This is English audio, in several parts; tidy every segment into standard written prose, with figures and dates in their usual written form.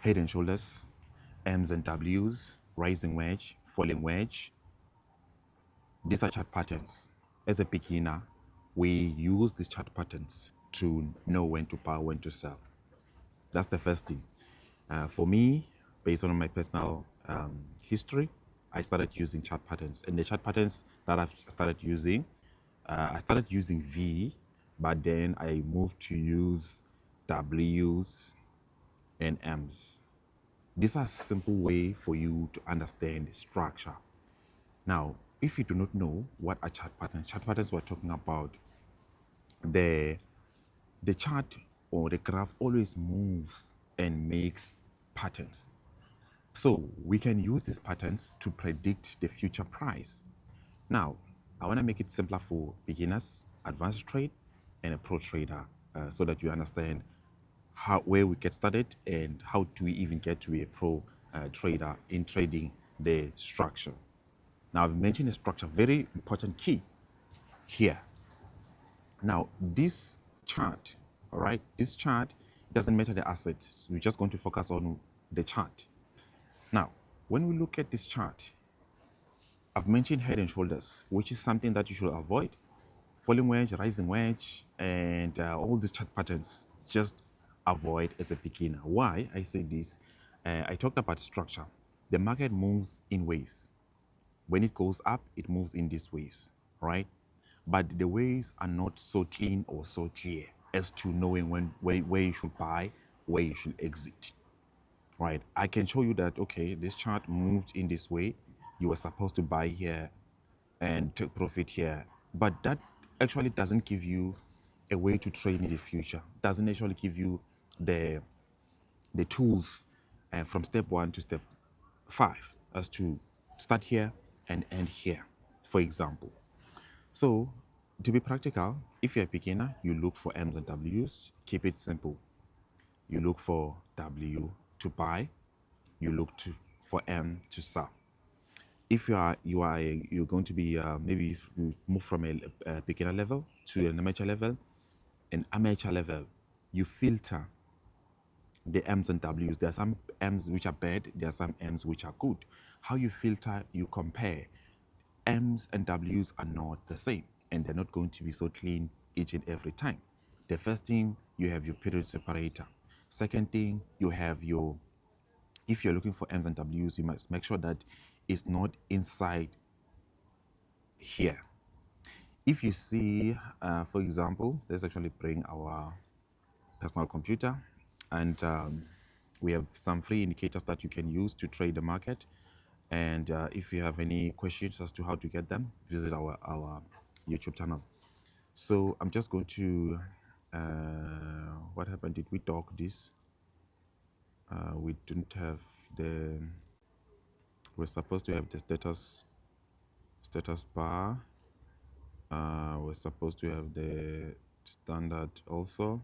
head and shoulders, M's and W's, rising wedge, falling wedge. These are chart patterns. As a beginner, we use these chart patterns to know when to buy, when to sell. That's the first thing. For me, based on my personal history, I started using chart patterns. And the chart patterns that I started using V, but then I moved to use W's and M's. These are a simple way for you to understand structure. Now, if you do not know what are chart patterns we're talking about, the chart or the graph always moves and makes patterns. So we can use these patterns to predict the future price. Now, I want to make it simpler for beginners, advanced trade, and a pro trader, so that you understand where we get started and how do we even get to be a pro trader in trading the structure. Now, I've mentioned the structure, very important key here. Now, this chart, all right, this chart doesn't matter the asset. So we're just going to focus on the chart. Now, when we look at this chart, I've mentioned head and shoulders, which is something that you should avoid. Falling wedge, rising wedge, and all these chart patterns, just avoid as a beginner. Why I say this? I talked about structure. The market moves in waves. When it goes up, it moves in these waves, right? But the waves are not so clean or so clear as to knowing where you should buy, where you should exit, right? I can show you that, okay, this chart moved in this way. You were supposed to buy here and take profit here. But that actually doesn't give you a way to trade in the future. Doesn't actually give you the tools from step 1 to step 5 as to start here and end here, for example. So to be practical, if you're a beginner, you look for M's and W's. Keep it simple. You look for W to buy. You look for M to sell. If you're going to be maybe if you move from a beginner level to an amateur level, you filter the M's and W's. There are some M's which are bad. There are some M's which are good. How you filter, you compare. M's and W's are not the same, and they're not going to be so clean each and every time. The first thing, you have your period separator. Second thing, you have your, if you're looking for M's and W's, you must make sure that it's not inside here. If you see, for example, let's actually bring our personal computer, and we have some free indicators that you can use to trade the market. And if you have any questions as to how to get them, visit our YouTube channel. So I'm just going to, what happened? Did we dock this? We didn't have the, we're supposed to have the status bar. We're supposed to have the standard also.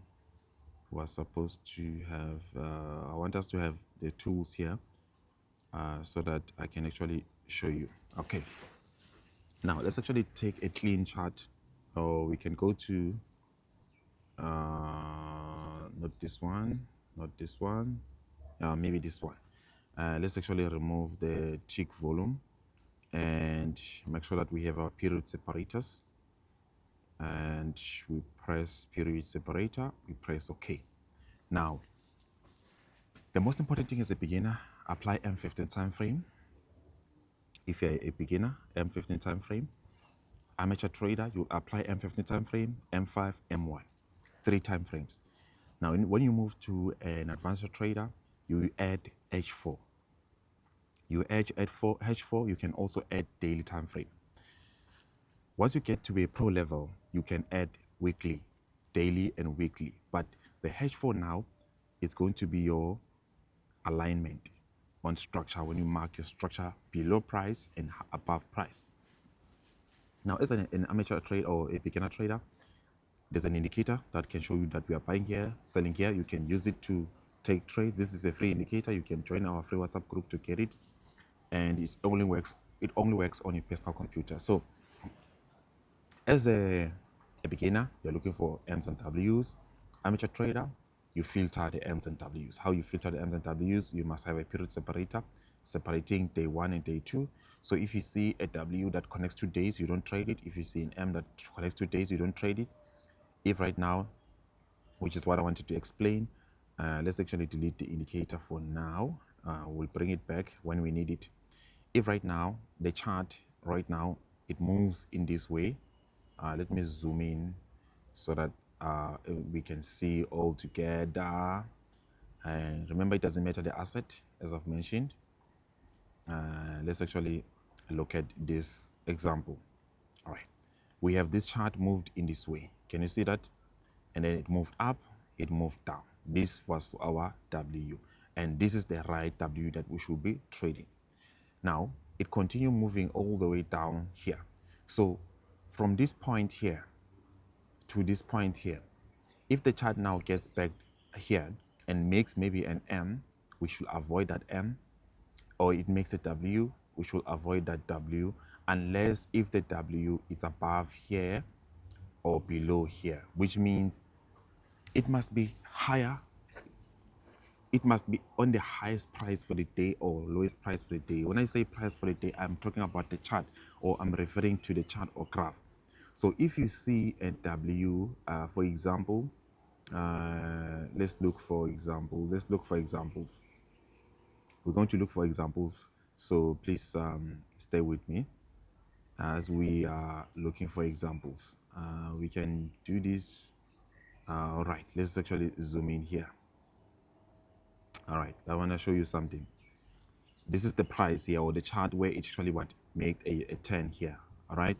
We're supposed to have, I want us to have the tools here so that I can actually show you. Okay. Now let's actually take a clean chart, or we can go to, not this one, maybe this one. Let's actually remove the tick volume and make sure that we have our period separators, and we press period separator, we press OK. Now, the most important thing as a beginner, apply M15 time frame. If you're a beginner, M15 time frame. Amateur trader, you apply M15 time frame, M5, M1, 3 time frames. Now, when you move to an advanced trader, you add H4. You add H4, you can also add daily time frame. Once you get to a pro level, you can add weekly, daily, and weekly. But the H4 now is going to be your alignment on structure when you mark your structure below price and above price. Now, as an amateur trader or a beginner trader, there's an indicator that can show you that we are buying here, selling here. You can use it to take trades. This is a free indicator. You can join our free WhatsApp group to get it, and it only works on your personal computer. So, as a beginner, you're looking for M's and W's. Amateur trader, you filter the M's and W's. How you filter the M's and W's, you must have a period separator separating day 1 and day 2. So if you see a W that connects 2 days, you don't trade it. If you see an M that connects 2 days, you don't trade it. If right now, which is what I wanted to explain, let's actually delete the indicator for now. We'll bring it back when we need it. If right now, the chart right now, it moves in this way. Let me zoom in so that we can see all together. And remember, it doesn't matter the asset, as I've mentioned. Let's actually look at this example. All right, we have this chart moved in this way. Can you see that? And then it moved up, it moved down. This was our W, and this is the right W that we should be trading. Now it continued moving all the way down here. So from this point here to this point here, if the chart now gets back here and makes maybe an M, we should avoid that M, or it makes a W, we should avoid that W, unless if the W is above here or below here, which means it must be higher. It must be on the highest price for the day or lowest price for the day. When I say price for the day, I'm talking about the chart, or I'm referring to the chart or graph. So if you see a W, for example, let's look for example. Let's look for examples. We're going to look for examples. So please stay with me as we are looking for examples. We can do this. All right, let's actually zoom in here. All right, I want to show you something. This is the price here, or the chart where it actually what made a 10 here. All right,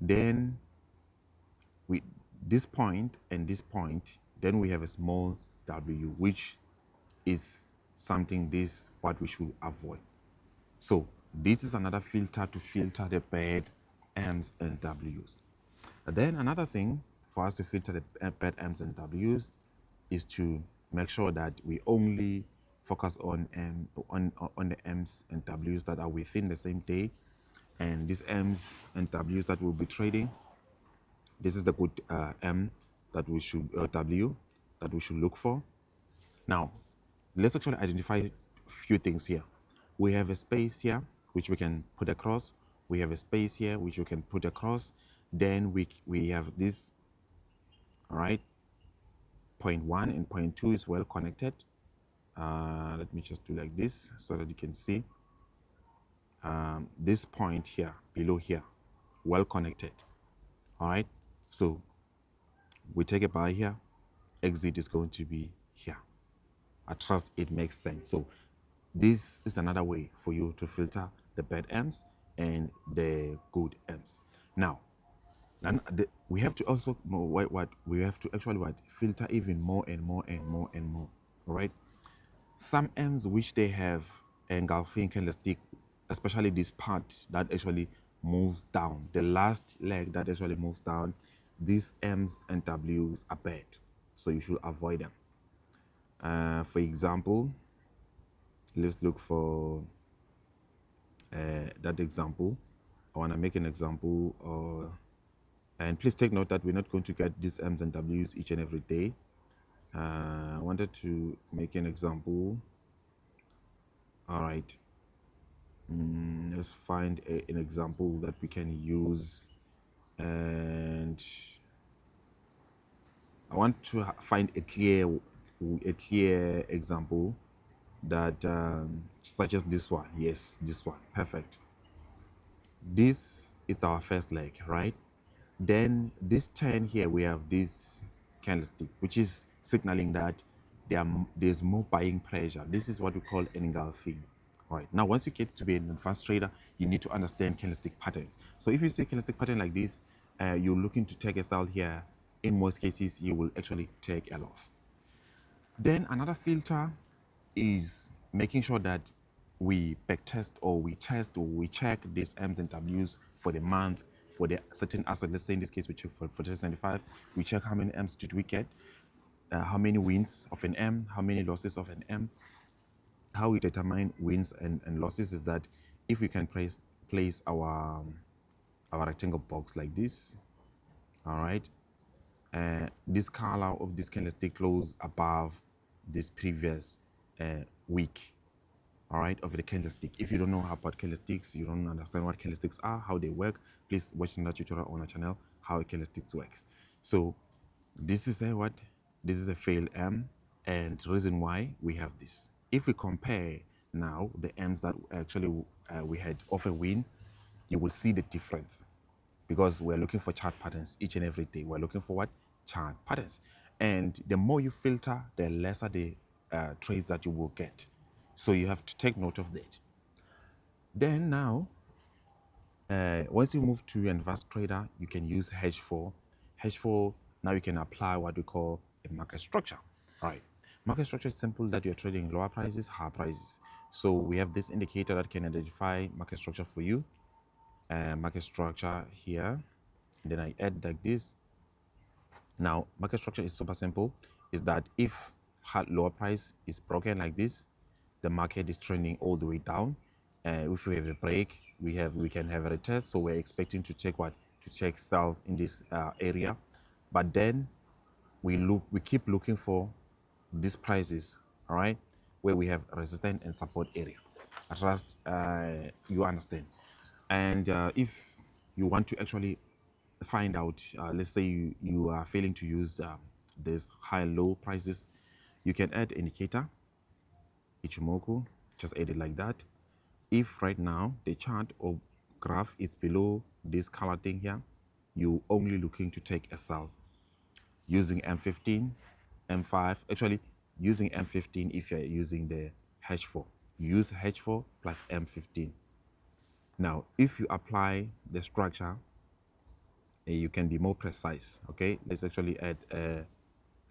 then we this point and this point, then we have a small W, which is something this what we should avoid. So this is another filter to filter the bad M's and W's. And then another thing for us to filter the bad M's and W's is to make sure that we only focus on the M's and W's that are within the same day. And these M's and W's that we'll be trading, this is the good M that we should, W that we should look for. Now, let's actually identify a few things here. We have a space here, which we can put across. We have a space here, which we can put across. Then we have this, all right, point 1 and point 2 is well connected. Let me just do like this so that you can see this point here, below here, well connected. All right, so we take a buy here, exit is going to be here. I trust it makes sense. So this is another way for you to filter the bad M's and the good M's. Now, we have to also what we have to actually filter even more and more and more and more. All right, some M's which they have engulfing candlestick, especially this part that actually moves down, the last leg that actually moves down, these M's and W's are bad, so you should avoid them. For example, let's look for that example. I want to make an example, and please take note that we're not going to get these M's and W's each and every day. I wanted to make an example. All right, let's find an example that we can use, and I want to find a clear example that such as this one. Yes, this one, perfect. This is our first leg, right? Then this 10 here, we have this candlestick, which is signaling that there's more buying pressure. This is what we call an engulfing. All right, now once you get to be an advanced trader, you need to understand candlestick patterns. So if you see a candlestick pattern like this, you're looking to take a style here, in most cases, you will actually take a loss. Then another filter is making sure that we backtest or we test or we check these M's and W's for the month, for the certain asset. Let's say in this case, we check for 2075. We check how many M's did we get, how many wins of an M, how many losses of an M. How we determine wins and losses is that if we can place our rectangle box like this, all right, this color of this candlestick close above this previous week, all right, of the candlestick. If you don't know about candlesticks, you don't understand what candlesticks are, how they work, please watch another tutorial on our channel how candlesticks works. So this is a what? This is a failed M, and reason why we have this. If we compare now the M's that actually we had of a win, you will see the difference, because we're looking for chart patterns each and every day. We're looking for what? Chart patterns. And the more you filter, the lesser the trades that you will get. So you have to take note of that. Then now, once you move to advanced trader, you can use H4. H4, now you can apply what we call a market structure. All right. Market structure is simple, that you're trading lower prices, higher prices. So we have this indicator that can identify market structure for you. Market structure here. And then I add like this. Now, market structure is super simple. Is that if lower price is broken like this, the market is trending all the way down. If we have a break, we can have a retest. So we're expecting to check what? To check sells in this area. But then we keep looking for these prices, all right, where we have resistance and support area. I trust you understand. And if you want to actually find out, let's say you are failing to use this high low prices, you can add indicator Ichimoku, just add it like that. If right now the chart or graph is below this color thing here, you only looking to take a sell using M15, M5, actually using M15 if you're using the H4. You use H4 plus M15. Now, if you apply the structure, you can be more precise, okay? Let's actually add a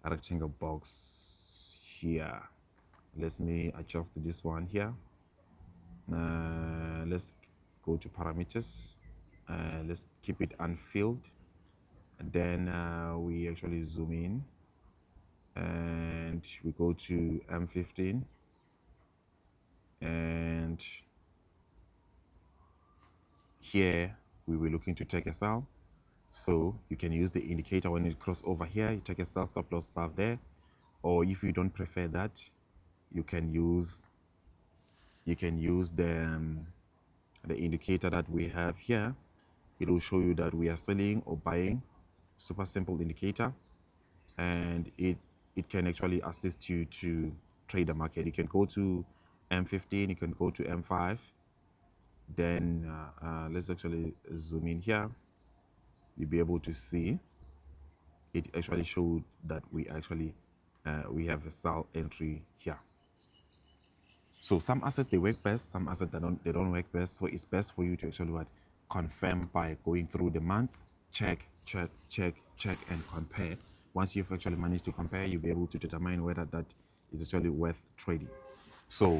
rectangle box here. Let me adjust this one here. Let's go to parameters. Let's keep it unfilled. And then we actually zoom in. And we go to M15. And here we were looking to take a sell. So you can use the indicator when it cross over here, you take a sell, stop loss bar there. Or if you don't prefer that, you can use the indicator that we have here. It will show you that we are selling or buying. Super simple indicator, and it can actually assist you to trade the market. You can go to M15, you can go to M5. Then let's actually zoom in here. You'll be able to see it actually showed that we actually we have a sell entry here. So some assets they work best, some assets they don't work best. So it's best for you to actually what? Confirm by going through the month, check, and compare. Once you've actually managed to compare, you'll be able to determine whether that is actually worth trading. So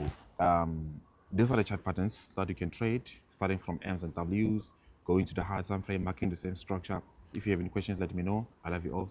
these are the chart patterns that you can trade, starting from M's and W's, going to the higher time frame, marking the same structure. If you have any questions, let me know. I love you all.